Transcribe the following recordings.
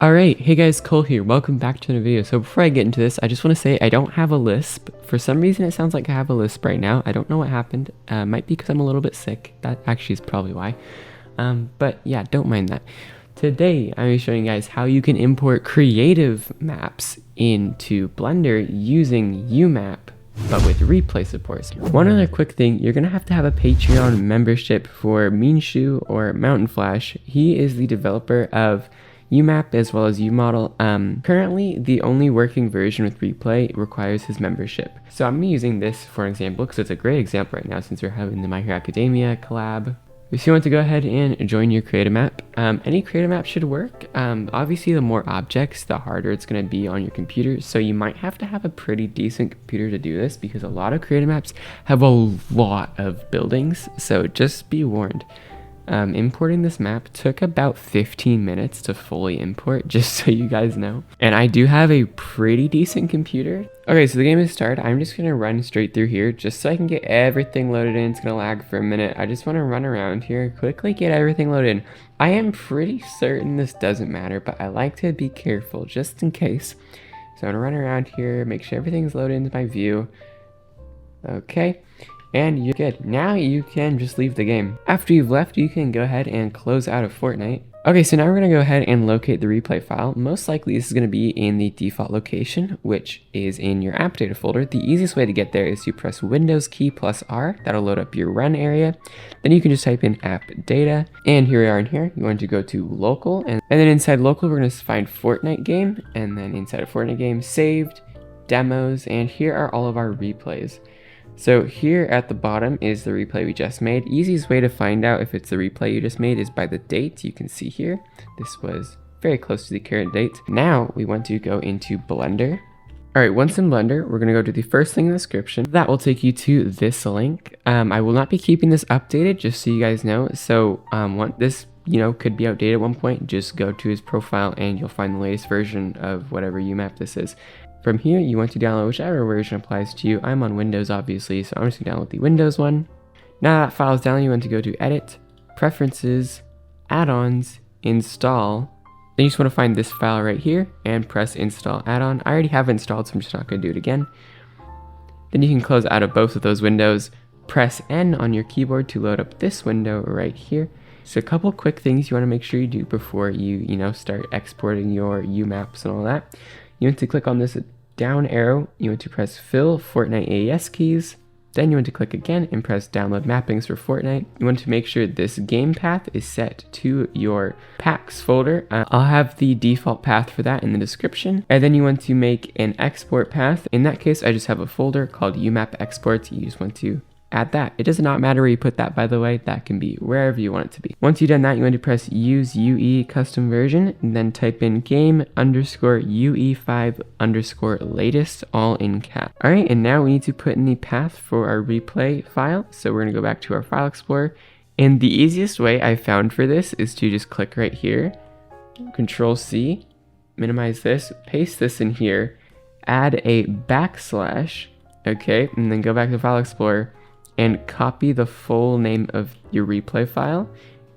Alright, hey guys, Cole here. Welcome back to another video. So before I get into this, I just want to say I don't have a lisp. For some reason it sounds like I have a lisp right now. I don't know what happened. Might be because I'm a little bit sick. That actually is probably why. But yeah, don't mind that. Today I'm showing you guys how you can import creative maps into Blender using UMap, but with replay support. One other quick thing, you're gonna have to have a Patreon membership for Meanshoe or Mountain Flash. He is the developer of UMap as well as UModel. Currently, the only working version with replay requires his membership. So I'm using this for an example because it's a great example right now since we're having the My Hero Academia collab. If you want to go ahead and join your creative map, any creative map should work. Obviously, the more objects, the harder it's going to be on your computer. So you might have to have a pretty decent computer to do this because a lot of creative maps have a lot of buildings. So just be warned. Importing this map took about 15 minutes to fully import, just so you guys know. And I do have a pretty decent computer. Okay, so the game is started. I'm just gonna run straight through here just so I can get everything loaded in. It's gonna lag for a minute. I just wanna run around here, quickly get everything loaded in. I am pretty certain this doesn't matter, but I like to be careful just in case. So I'm gonna run around here, make sure everything's loaded into my view. Okay. And you're good. Now you can just leave the game. After you've left, you can go ahead and close out of Fortnite. Okay, so now we're gonna go ahead and locate the replay file. Most likely this is gonna be in the default location, which is in your app data folder. The easiest way to get there is you press Windows key plus R. That'll load up your run area. Then you can just type in app data. And here we are in here. You want to go to local. And then inside local, we're gonna find FortniteGame. And then inside of FortniteGame, saved, demos, and here are all of our replays. So here at the bottom is the replay we just made. Easiest way to find out if it's the replay you just made is by the date. You can see here, this was very close to the current date. Now we want to go into Blender. All right, once in Blender, we're gonna go to the first thing in the description. That will take you to this link. I will not be keeping this updated, just so you guys know. So this could be outdated at one point. Just go to his profile and you'll find the latest version of whatever UMap this is. From here, you want to download whichever version applies to you. I'm on Windows, obviously, so I'm just going to download the Windows one. Now that file is down, you want to go to Edit, Preferences, Add-ons, Install. Then you just want to find this file right here and press Install Add-on. I already have it installed, so I'm just not going to do it again. Then you can close out of both of those windows. Press N on your keyboard to load up this window right here. So a couple quick things you want to make sure you do before you start exporting your UMaps and all that. You want to click on this down arrow, you want to press Fill Fortnite AES keys, then you want to click again and press Download Mappings for Fortnite. You want to make sure this game path is set to your Paks folder. I'll have the default path for that in the description. And then you want to make an export path. In that case, I just have a folder called UMap Exports. You just want to add that. It does not matter where you put that, by the way. That can be wherever you want it to be. Once you've done that, you want to press use UE custom version and then type in game_UE5_latest all in cap. All right, and now we need to put in the path for our replay file. So we're going to go back to our file explorer. And the easiest way I found for this is to just click right here, Control C, minimize this, paste this in here, add a backslash, okay, and then go back to File Explorer and copy the full name of your replay file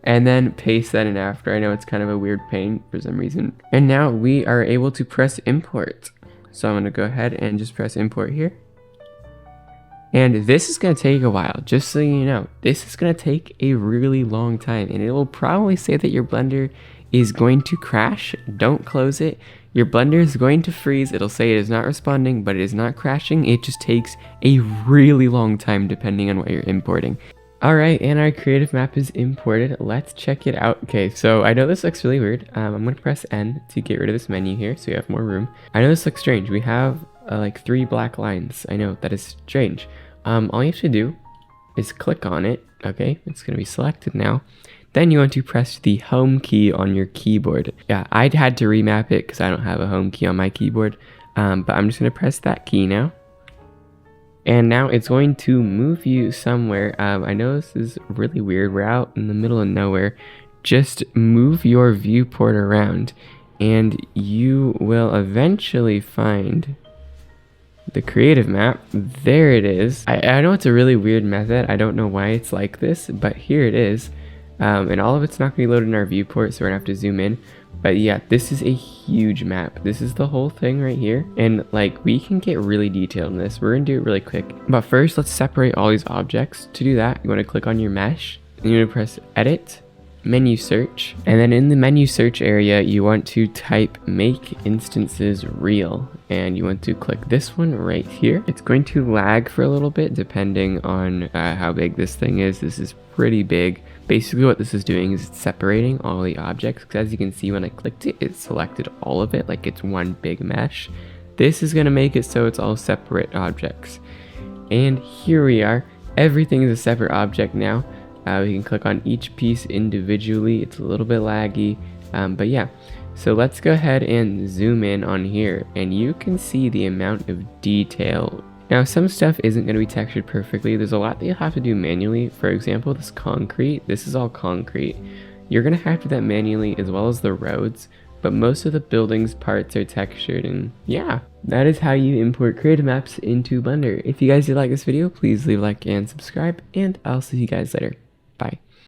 and then paste that in after. I know it's kind of a weird pain for some reason. And now we are able to press import. So I'm gonna go ahead and just press import here. And this is gonna take a while, just so you know. This is gonna take a really long time and it will probably say that your Blender is going to crash. Don't close it. Your Blender is going to freeze. It'll say it is not responding, but it is not crashing. It just takes a really long time depending on what you're importing. All right, and our creative map is imported. Let's check it out. Okay, so I know this looks really weird. I'm gonna press N to get rid of this menu here so we have more room. I know this looks strange. We have like 3 black lines. I know that is strange. All you have to do is click on it. Okay, it's gonna be selected now. Then you want to press the home key on your keyboard. Yeah, I'd had to remap it because I don't have a home key on my keyboard. But I'm just going to press that key now. And now it's going to move you somewhere. I know this is really weird. We're out in the middle of nowhere. Just move your viewport around and you will eventually find the creative map. There it is. I know it's a really weird method. I don't know why it's like this, but here it is. And all of it's not going to be loaded in our viewport, so we're going to have to zoom in. But yeah, this is a huge map. This is the whole thing right here. And like, we can get really detailed in this. We're gonna do it really quick. But first, let's separate all these objects. To do that, you wanna click on your mesh, and you wanna press edit, menu search, and then in the menu search area you want to type make instances real, and you want to click this one right here. It's going to lag for a little bit depending on how big this thing is. This is pretty big. Basically what this is doing is it's separating all the objects, because as you can see when I clicked it, it selected all of it like it's one big mesh. This is going to make it so it's all separate objects, and here we are. Everything is a separate object now. We can click on each piece individually. It's a little bit laggy, but yeah. So let's go ahead and zoom in on here, and you can see the amount of detail. Now some stuff isn't going to be textured perfectly. There's a lot that you'll have to do manually. For example, this concrete, this is all concrete. You're going to have to do that manually, as well as the roads, but most of the buildings parts are textured, and yeah, that is how you import creative maps into Blender. If you guys did like this video, please leave a like and subscribe, and I'll see you guys later.